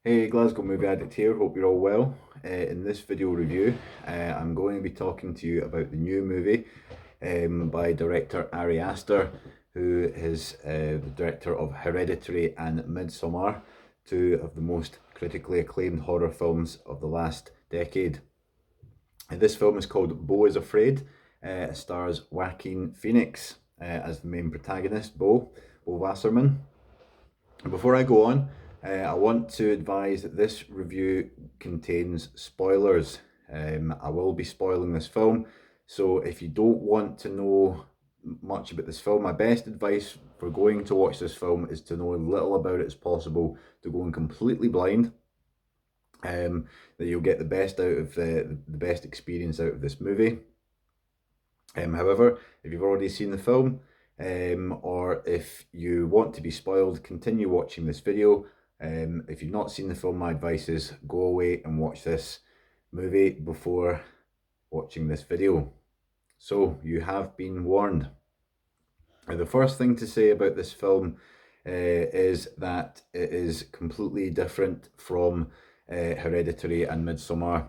Hey, Glasgow Movie Addict here, hope you're all well. In this video review, I'm going to be talking to you about the new movie by director Ari Aster, who is the director of Hereditary and Midsommar, two of the most critically acclaimed horror films of the last decade. This film is called Beau Is Afraid. It stars Joaquin Phoenix as the main protagonist, Beau Wasserman. Before I go on, I want to advise that this review contains spoilers. I will be spoiling this film, so if you don't want to know much about this film, my best advice for going to watch this film is to know as little about it as possible, to go in completely blind. That you'll get the best out of the best experience out of this movie. However, if you've already seen the film, or if you want to be spoiled, continue watching this video. If you've not seen the film, my advice is go away and watch this movie before watching this video. So you have been warned. Now, the first thing to say about this film is that it is completely different from Hereditary and Midsommar.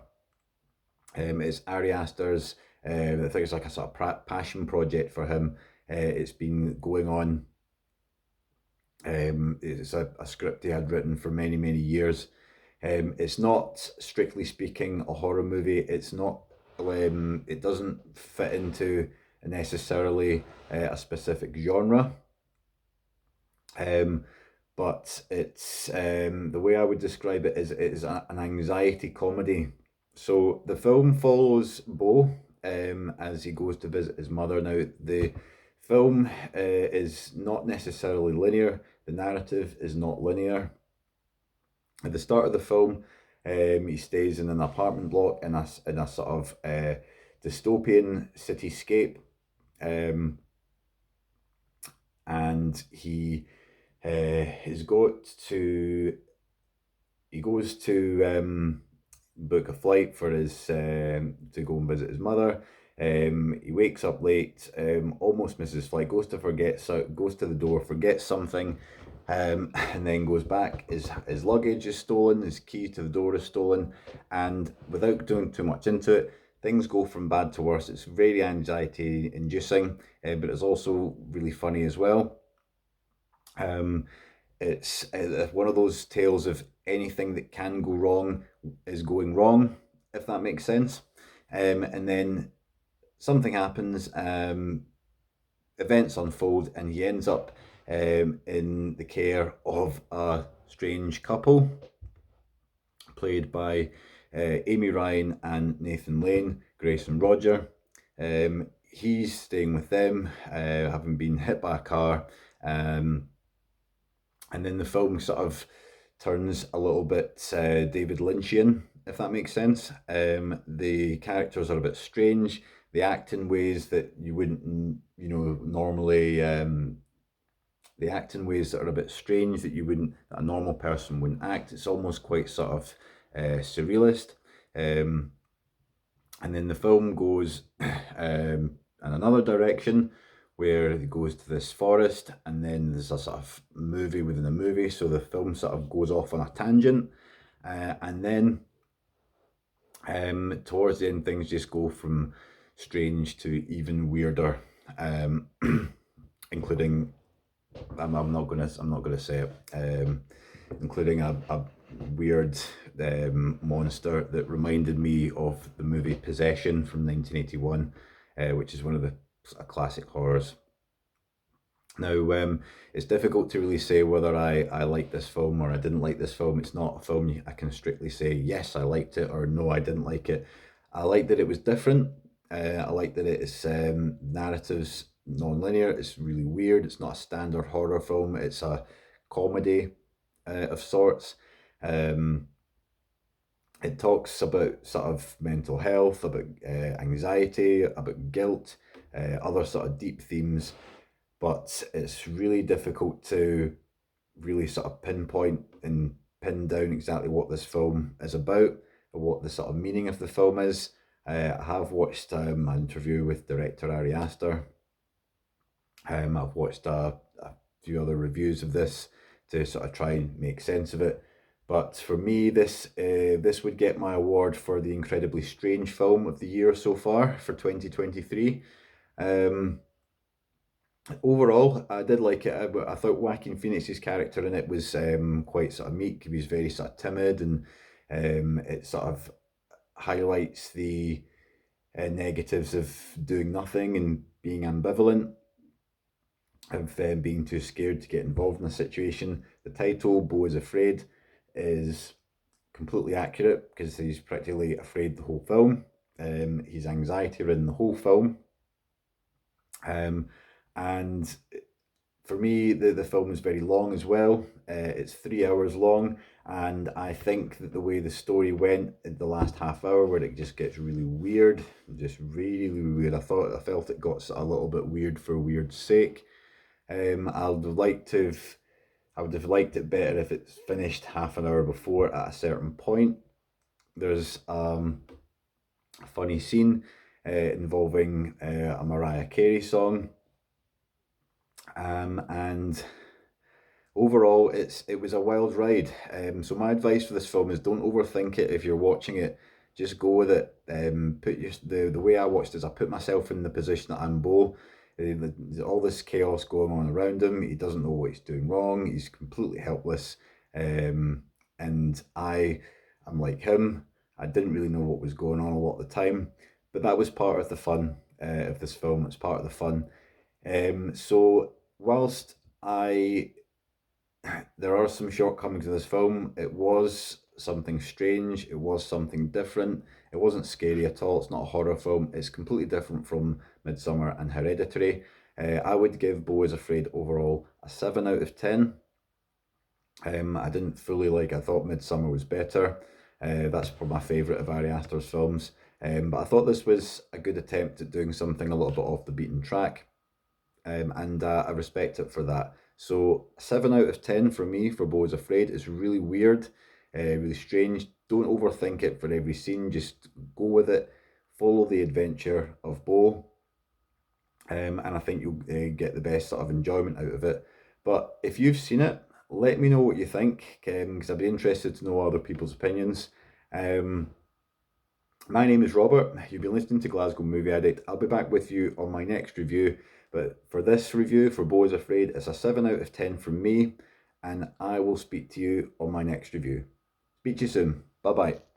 It's Ari Aster's, I think it's like a sort of passion project for him. It's been going on. It's a script he had written for many, many years. It's not, strictly speaking, a horror movie. It's not. It doesn't fit into necessarily a specific genre. But it's the way I would describe it is an anxiety comedy. So the film follows Beau as he goes to visit his mother. Now, the film is not necessarily linear. The narrative is not linear. At the start of the film, he stays in an apartment block in a sort of dystopian cityscape, and he goes to book a flight for his to go and visit his mother. He wakes up late, almost misses his flight, goes to the door, forgets something, and then goes back. His luggage is stolen, his key to the door is stolen, and without doing too much into it, things go from bad to worse. It's very anxiety inducing, but it's also really funny as well. Um, it's one of those tales of anything that can go wrong is going wrong, if that makes sense. And then something happens, events unfold, and he ends up in the care of a strange couple, played by Amy Ryan and Nathan Lane, Grace and Roger. He's staying with them, having been hit by a car. And then the film sort of turns a little bit David Lynchian, if that makes sense. The characters are a bit strange. They act in ways that you wouldn't, normally. They act in ways that are a bit strange that a normal person wouldn't act. It's almost quite sort of surrealist. And then the film goes in another direction, where he goes to this forest, and then there's a sort of movie within a movie. So the film sort of goes off on a tangent, and then towards the end, things just go from strange to even weirder, including I'm not gonna say it, including a weird monster that reminded me of the movie Possession from 1981, which is one of the classic horrors. Now, it's difficult to really say whether I liked this film or I didn't like this film. It's not a film I can strictly say, yes, I liked it, or no, I didn't like it. I liked that it was different. I like that its narrative's non-linear. It's really weird. It's not a standard horror film. It's a comedy of sorts. It talks about sort of mental health, about anxiety, about guilt, other sort of deep themes, but it's really difficult to really sort of pinpoint and pin down exactly what this film is about or what the sort of meaning of the film is. I have watched an interview with director Ari Aster. I've watched a few other reviews of this to sort of try and make sense of it. But for me, this would get my award for the incredibly strange film of the year so far for 2023. Um, Overall, I did like it. I thought Joaquin Phoenix's character in it was quite sort of meek. He was very sort of timid, and it sort of highlights the negatives of doing nothing and being ambivalent, of being too scared to get involved in a situation. The title, Beau Is Afraid, is completely accurate because he's practically afraid the whole film. He's anxiety ridden the whole film. Um, and for me, the film is very long as well. It's 3 hours long, and I think that the way the story went in the last half hour, where it just gets really weird, just really, really weird. I felt it got a little bit weird for weird's sake. I would have liked it better if it's finished half an hour before at a certain point. There's a funny scene involving a Mariah Carey song, and overall it was a wild ride. So my advice for this film is don't overthink it. If you're watching it, just go with it. The way I watched is I put myself in the position that I'm Beau. All this chaos going on around him, he doesn't know what he's doing wrong, he's completely helpless. And I'm like him. I didn't really know what was going on a lot of the time, but that was part of the fun of this film. It's part of the fun. So whilst I there are some shortcomings in this film, it was something strange, it was something different, it wasn't scary at all, it's not a horror film, it's completely different from Midsummer and Hereditary. I would give Beau Is Afraid overall a 7 out of 10. I didn't fully like, I thought Midsummer was better. That's probably my favourite of Ari Aster's films. But I thought this was a good attempt at doing something a little bit off the beaten track. And I respect it for that. So 7 out of 10 for me for Beau Is Afraid. It's really weird, really strange. Don't overthink it for every scene. Just go with it. Follow the adventure of Beau, and I think you'll get the best sort of enjoyment out of it. But if you've seen it, let me know what you think, because I'd be interested to know other people's opinions. My name is Robert. You've been listening to Glasgow Movie Addict. I'll be back with you on my next review. But for this review, for Beau Is Afraid, it's a 7 out of 10 from me. And I will speak to you on my next review. Speak to you soon. Bye bye.